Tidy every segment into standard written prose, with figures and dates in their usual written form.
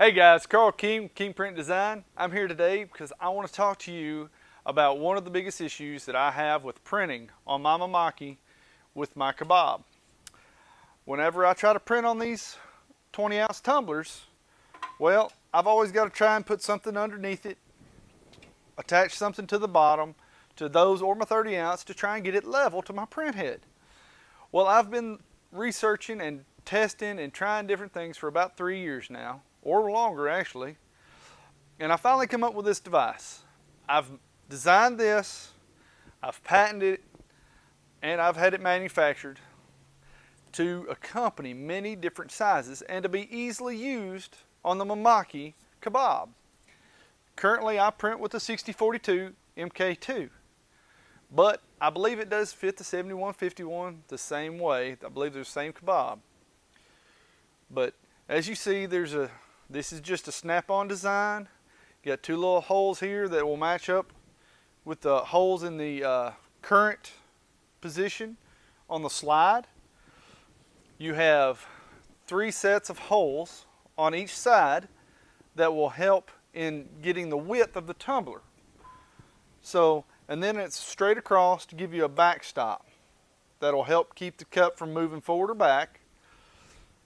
Hey guys, Carl King, King Print Design. I'm here today because I want to talk to you about one of the biggest issues that I have with printing on my Mimaki with my kebab. Whenever I try to print on these 20-ounce tumblers, well, I've always got to try and put something underneath it, attach something to the bottom, to those or my 30-ounce to try and get it level to my print head. Well, I've been researching and testing and trying different things for about 3 years now, or longer actually, and I finally come up with this device. I've designed this, I've patented it, and I've had it manufactured to accompany many different sizes and to be easily used on the Mimaki Kebab. Currently I print with the 6042 MK2, but I believe it does fit the 7151 the same way. I believe they're the same kebab. But as you see, this is just a snap-on design. You got two little holes here that will match up with the holes in the current position on the slide. You have 3 sets of holes on each side that will help in getting the width of the tumbler. And then it's straight across to give you a backstop that'll help keep the cup from moving forward or back.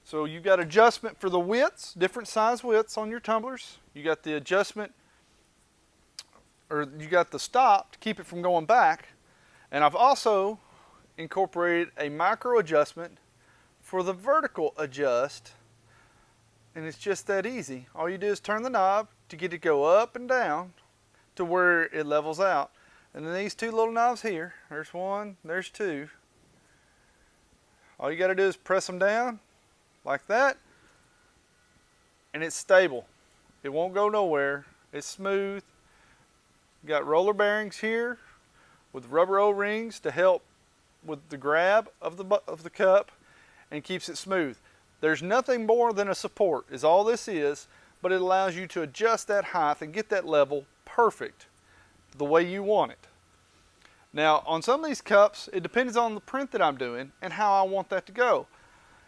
So you've got adjustment for the widths, different size widths on your tumblers. You got the adjustment, or you got the stop to keep it from going back. And I've also incorporated a micro adjustment for the vertical adjust. And it's just that easy. All you do is turn the knob to get it to go up and down to where it levels out. And then these two little knobs here, there's one, there's two. All you got to do is press them down like that, and it's stable. It won't go nowhere. It's smooth. You got roller bearings here with rubber O-rings to help with the grab of the cup and keeps it smooth. There's nothing more than a support is all this is, but it allows you to adjust that height and get that level perfect the way you want it. Now on some of these cups, it depends on the print that I'm doing and how I want that to go.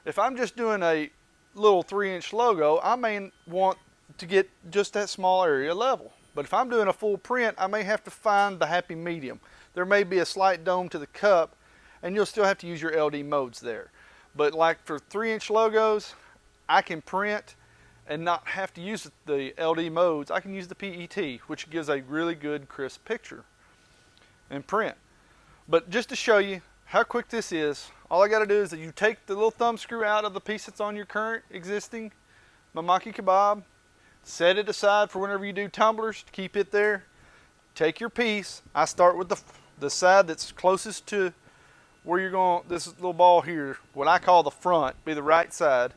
If I'm just doing a little 3-inch logo, I may want to get just that small area level. But if I'm doing a full print, I may have to find the happy medium. There may be a slight dome to the cup, and you'll still have to use your LD modes there. But like for 3-inch logos, I can print and not have to use the LD modes. I can use the PET, which gives a really good crisp picture and print. But just to show you how quick this is, all I got to do is that you take the little thumb screw out of the piece that's on your current existing Mimaki Kebab, set it aside for whenever you do tumblers to keep it there. Take your piece. I start with the side that's closest to where you're going, this little ball here, what I call the front, be the right side.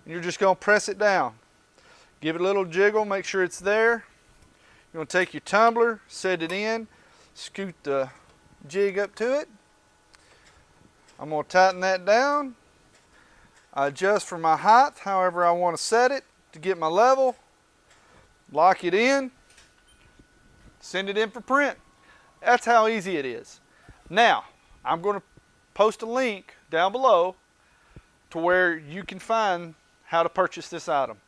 And you're just going to press it down. Give it a little jiggle, make sure it's there. You're going to take your tumbler, set it in, scoot the jig up to it. I'm going to tighten that down. I adjust for my height, however I want to set it to get my level. Lock it in. Send it in for print. That's how easy it is. Now, I'm going to post a link down below to where you can find how to purchase this item.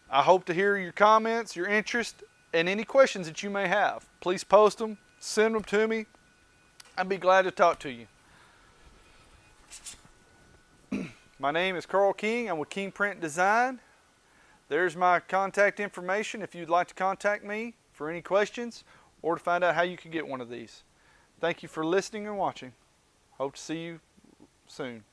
I hope to hear your comments, your interest, and any questions that you may have. Please post them, send them to me. I'd be glad to talk to you. My name is Carl King. I'm with King Print Design. There's my contact information if you'd like to contact me for any questions or to find out how you can get one of these. Thank you for listening and watching. Hope to see you soon.